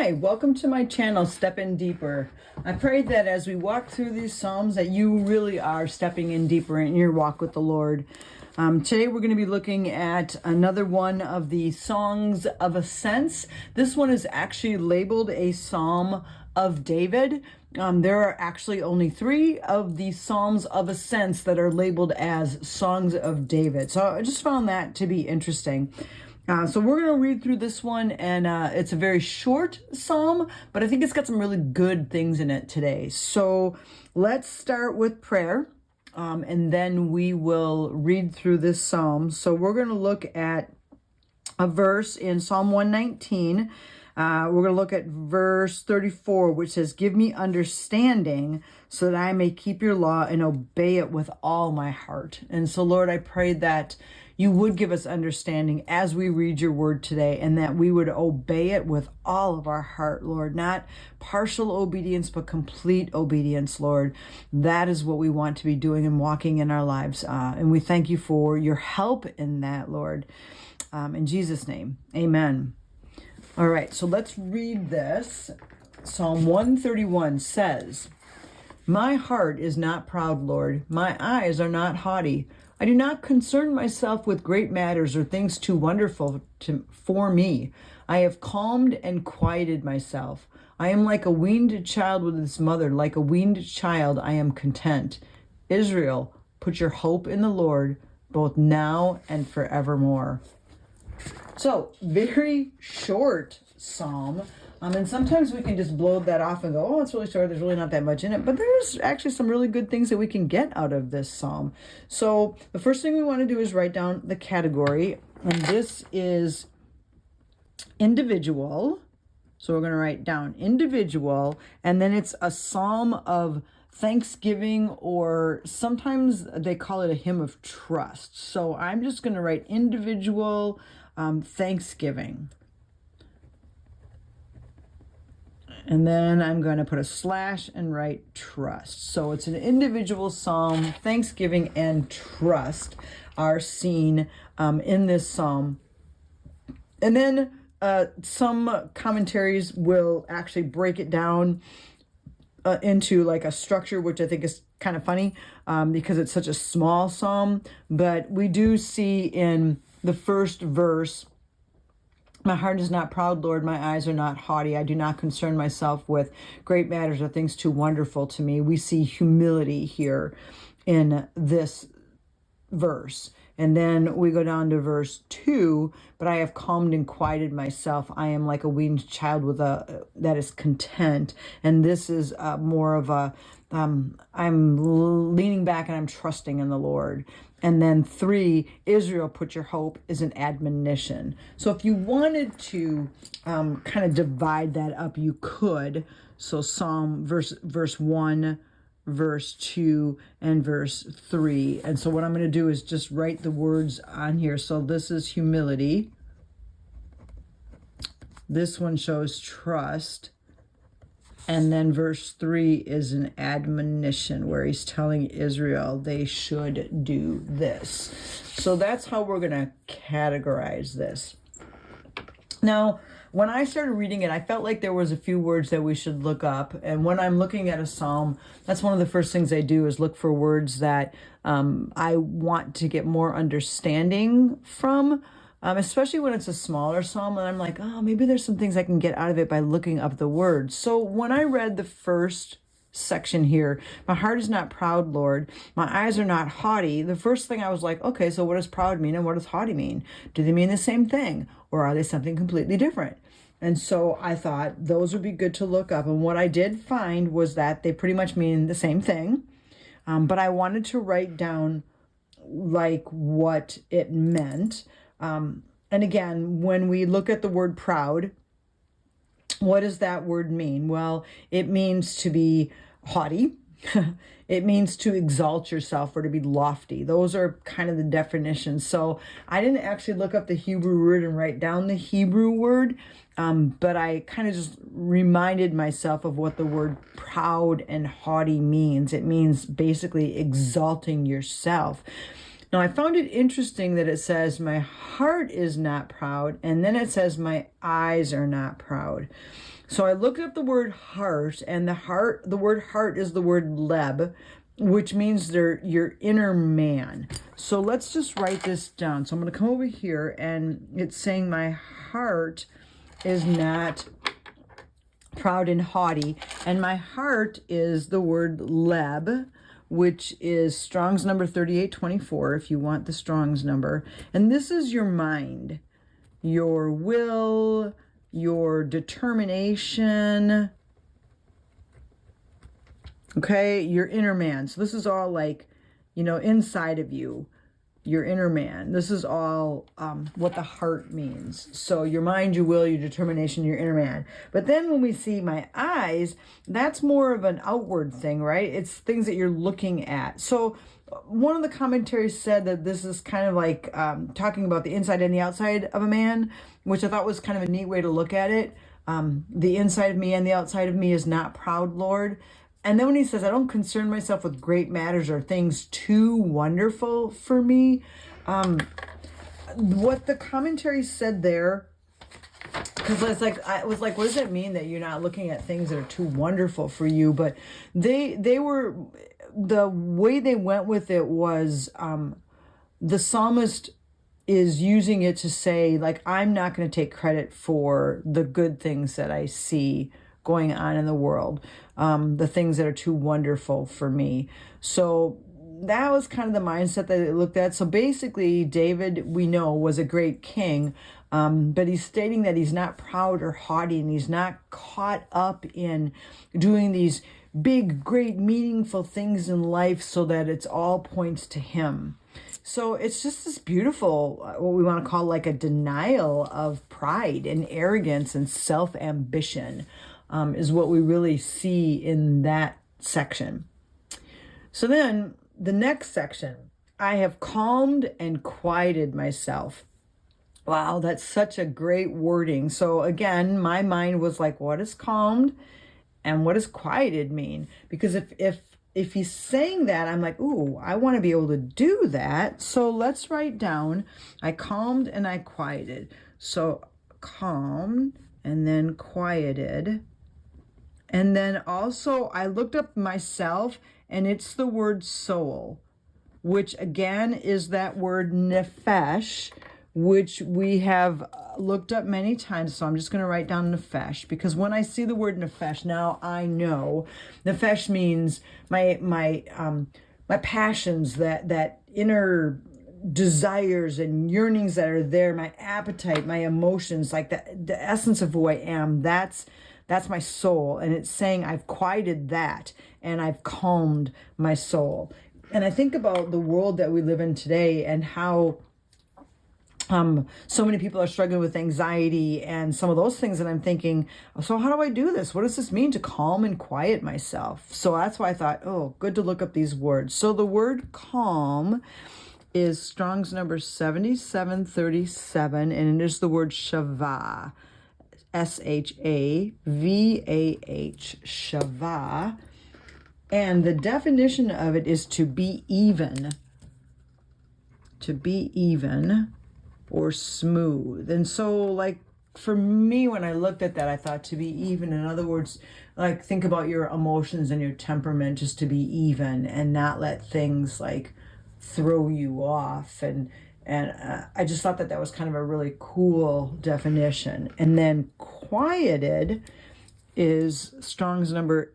Hi, welcome to my channel, Step In Deeper. I pray that as we walk through these Psalms that you really are stepping in deeper in your walk with the Lord. Today we're going to be looking at another one of the Songs of Ascents. This one is actually labeled a Psalm of David. There are actually only 3 of the Psalms of Ascents that are labeled as Songs of David. So I just found that to be interesting. So we're going to read through this one, and it's a very short psalm, but I think it's got some really good things in it today. So let's start with prayer, and then we will read through this psalm. So we're going to look at a verse in Psalm 119. We're going to look at verse 34, which says, "Give me understanding so that I may keep your law and obey it with all my heart." And so, Lord, I pray that you would give us understanding as we read your word today, and that we would obey it with all of our heart, Lord. Not partial obedience, but complete obedience, Lord. That is what we want to be doing and walking in our lives. And we thank you for your help in that, Lord. In Jesus' name, amen. All right, so let's read this. Psalm 131 says, "My heart is not proud, Lord. My eyes are not haughty. I do not concern myself with great matters or things too wonderful for me. I have calmed and quieted myself. I am like a weaned child with its mother. Like a weaned child, I am content. Israel, put your hope in the Lord, both now and forevermore." So, very short psalm. And sometimes we can just blow that off and go, oh, it's really short. There's really not that much in it. But there's actually some really good things that we can get out of this psalm. So the first thing we want to do is write down the category. And this is individual. So we're going to write down individual. And then it's a psalm of thanksgiving, or sometimes they call it a hymn of trust. So I'm just going to write individual thanksgiving. And then I'm going to put a slash and write trust. So it's an individual psalm. Thanksgiving and trust are seen in this psalm. And then some commentaries will actually break it down into like a structure, which I think is kind of funny because it's such a small psalm. But we do see in the first verse, "My heart is not proud, Lord. My eyes are not haughty. I do not concern myself with great matters or things too wonderful to me." We see humility here in this verse. And then we go down to verse 2, "But I have calmed and quieted myself. I am like a weaned child that is content." And this is more of a, I'm leaning back and I'm trusting in the Lord. And then 3, "Israel, put your hope," is an admonition. So if you wanted to kind of divide that up, you could. So Psalm verse 1, verse 2, and verse 3. And so what I'm going to do is just write the words on here. So this is humility. This one shows trust. And then verse 3 is an admonition where he's telling Israel they should do this. So that's how we're going to categorize this. Now, when I started reading it, I felt like there was a few words that we should look up. And when I'm looking at a psalm, that's one of the first things I do is look for words that I want to get more understanding from. Especially when it's a smaller psalm, and I'm like, oh, maybe there's some things I can get out of it by looking up the words. So when I read the first section here, "My heart is not proud, Lord. My eyes are not haughty," the first thing I was like, okay, so what does proud mean and what does haughty mean? Do they mean the same thing, or are they something completely different? And so I thought those would be good to look up. And what I did find was that they pretty much mean the same thing. But I wanted to write down like what it meant. And again, when we look at the word proud, what does that word mean? Well, it means to be haughty. It means to exalt yourself or to be lofty. Those are kind of the definitions. So I didn't actually look up the Hebrew word and write down the Hebrew word, but I kind of just reminded myself of what the word proud and haughty means. It means basically exalting yourself. Now, I found it interesting that it says, "My heart is not proud," and then it says, "My eyes are not proud." So I looked up the word heart, and the word heart is the word leb, which means they're your inner man. So let's just write this down. So I'm going to come over here, and it's saying my heart is not proud and haughty, and my heart is the word leb, which is Strong's number 3824 if you want the Strong's number. And this is your mind, your will, your determination, okay, your inner man. So this is all like, inside of you, your inner man. This is all what the heart means. So your mind, your will, your determination, your inner man. But then when we see my eyes, that's more of an outward thing, right? It's things that you're looking at. So one of the commentaries said that this is kind of like talking about the inside and the outside of a man, which I thought was kind of a neat way to look at it. The inside of me and the outside of me is not proud, Lord. And then when he says, I don't concern myself with great matters or things too wonderful for me, what the commentary said there, because I was like, what does it mean that you're not looking at things that are too wonderful for you? But they were, the way they went with it was the psalmist is using it to say, like, I'm not going to take credit for the good things that I see going on in the world, the things that are too wonderful for me. So that was kind of the mindset that it looked at. So basically, David, we know, was a great king, but he's stating that he's not proud or haughty, and he's not caught up in doing these big, great, meaningful things in life so that it's all points to him. So it's just this beautiful, what we want to call like a denial of pride and arrogance and self-ambition. Is what we really see in that section. So then the next section, I have calmed and quieted myself. Wow, that's such a great wording. So again, my mind was like, what does calmed and what does quieted mean? Because if he's saying that, I'm like, ooh, I want to be able to do that. So let's write down, I calmed and I quieted. So calmed and then quieted. And then also I looked up myself, and it's the word soul, which again is that word nephesh, which we have looked up many times. So I'm just going to write down nephesh, because when I see the word nephesh, now I know nephesh means my passions, that inner desires and yearnings that are there, my appetite, my emotions, like the essence of who I am. That's my soul. And it's saying I've quieted that and I've calmed my soul. And I think about the world that we live in today and how so many people are struggling with anxiety and some of those things. And I'm thinking, so how do I do this? What does this mean to calm and quiet myself? So that's why I thought, oh, good to look up these words. So the word calm is Strong's number 7737, and it is the word shavah. Shavah, shavah. And the definition of it is to be even or smooth. And so, like, for me, when I looked at that, I thought to be even, in other words, like, think about your emotions and your temperament, just to be even and not let things like throw you off. And I just thought that was kind of a really cool definition. And then quieted is Strong's number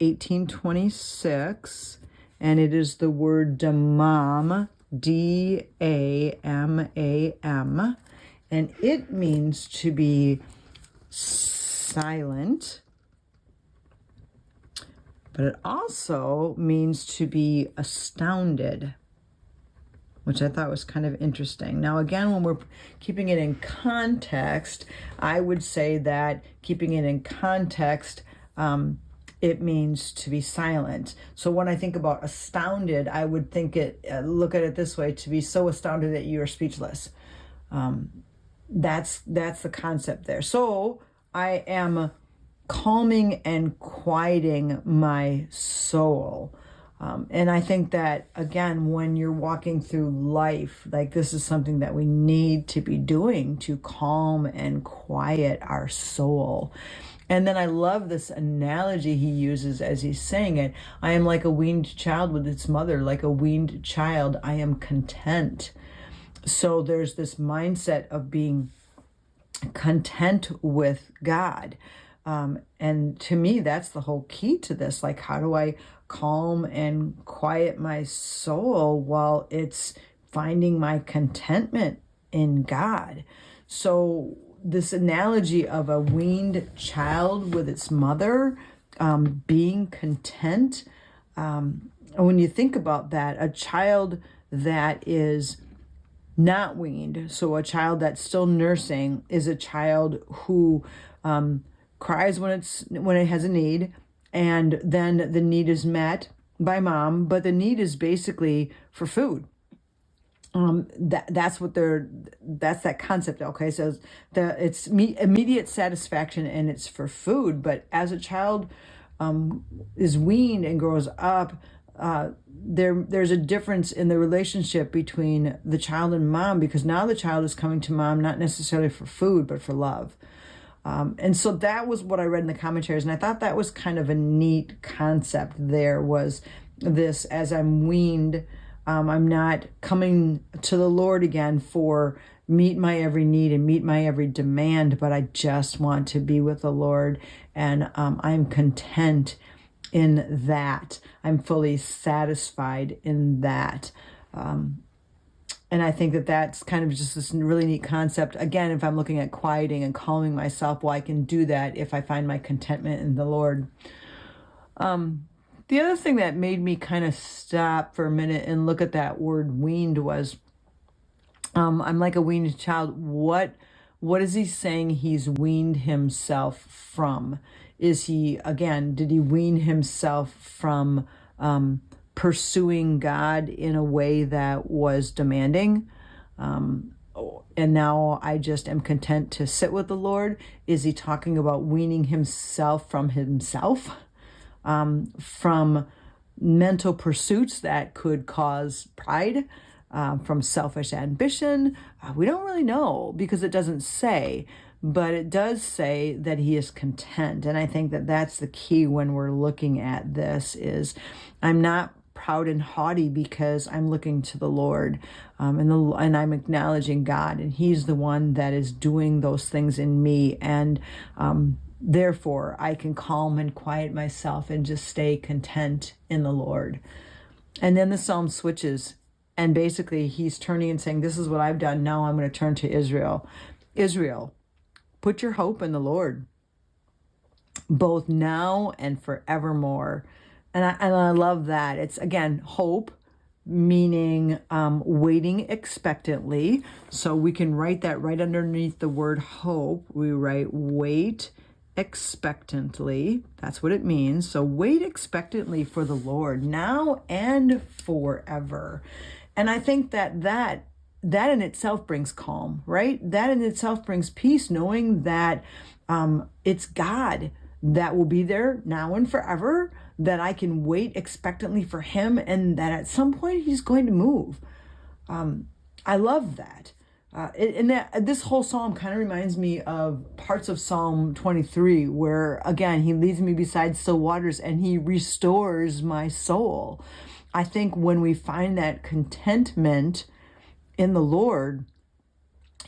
1826, and it is the word damam, D-A-M-A-M, and it means to be silent, but it also means to be astounded, which I thought was kind of interesting. Now, again, when we're keeping it in context, I would say that keeping it in context, it means to be silent. So when I think about astounded, I would look at it this way: to be so astounded that you are speechless. That's the concept there. So I am calming and quieting my soul. And I think that, again, when you're walking through life, like, this is something that we need to be doing to calm and quiet our soul. And then I love this analogy he uses as he's saying it. I am like a weaned child with its mother, like a weaned child. I am content. So there's this mindset of being content with God. And to me, that's the whole key to this. Like, how do I calm and quiet my soul while it's finding my contentment in God? So this analogy of a weaned child with its mother, being content. When you think about that, a child that is not weaned, so a child that's still nursing, is a child who cries when it has a need, and then the need is met by mom, but the need is basically for food. That's that concept. Okay, so it's immediate satisfaction and it's for food. But as a child is weaned and grows up, there's a difference in the relationship between the child and mom, because now the child is coming to mom not necessarily for food but for love. And so that was what I read in the commentaries, and I thought that was kind of a neat concept. There was this: as I'm weaned, I'm not coming to the Lord again for meet my every need and meet my every demand, but I just want to be with the Lord, and I'm content in that. I'm fully satisfied in that. And I think that that's kind of just this really neat concept. Again, if I'm looking at quieting and calming myself, well, I can do that if I find my contentment in the Lord. The other thing that made me kind of stop for a minute and look at that word weaned was, I'm like a weaned child. What is he saying he's weaned himself from? Did he wean himself from pursuing God in a way that was demanding? And now I just am content to sit with the Lord? Is he talking about weaning himself from himself? From mental pursuits that could cause pride, from selfish ambition? We don't really know because it doesn't say, but it does say that he is content. And I think that that's the key when we're looking at this is I'm not proud and haughty because I'm looking to the Lord, and I'm acknowledging God, and he's the one that is doing those things in me. And therefore, I can calm and quiet myself and just stay content in the Lord. And then the psalm switches, and basically he's turning and saying, this is what I've done. Now I'm going to turn to Israel. Israel, put your hope in the Lord, both now and forevermore. And I love that. It's, again, hope, meaning waiting expectantly. So we can write that right underneath the word hope. We write wait expectantly. That's what it means. So wait expectantly for the Lord now and forever. And I think that in itself brings calm, right? That in itself brings peace, knowing that it's God that will be there now and forever, that I can wait expectantly for him, and that at some point he's going to move. I love that. This whole psalm kind of reminds me of parts of Psalm 23, where, again, he leads me beside still waters and he restores my soul. I think when we find that contentment in the Lord,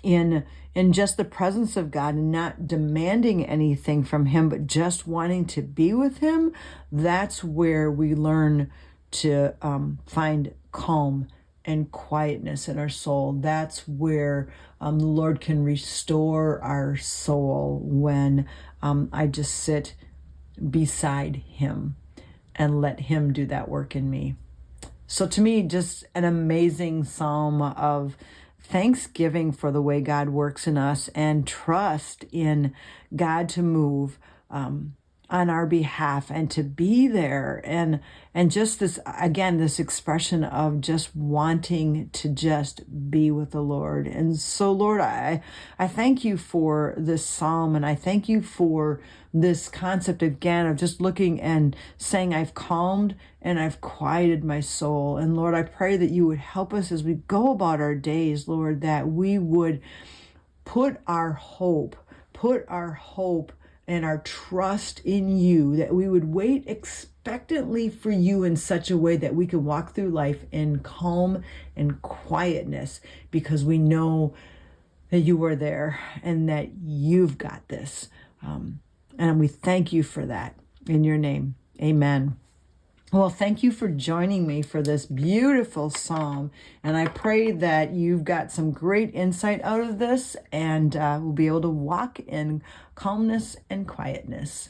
in just the presence of God, and not demanding anything from him, but just wanting to be with him, that's where we learn to find calm and quietness in our soul. That's where the Lord can restore our soul, when I just sit beside him and let him do that work in me. So to me, just an amazing psalm of thanksgiving for the way God works in us, and trust in God to move on our behalf and to be there. And just this, again, this expression of just wanting to just be with the Lord. And so, Lord, I thank you for this psalm, and I thank you for this concept again of just looking and saying, I've calmed and I've quieted my soul. And Lord, I pray that you would help us as we go about our days, Lord, that we would put our hope and our trust in you, that we would wait expectantly for you in such a way that we could walk through life in calm and quietness, because we know that you are there and that you've got this. And we thank you for that in your name. Amen. Well, thank you for joining me for this beautiful psalm. And I pray that you've got some great insight out of this and will be able to walk in calmness and quietness.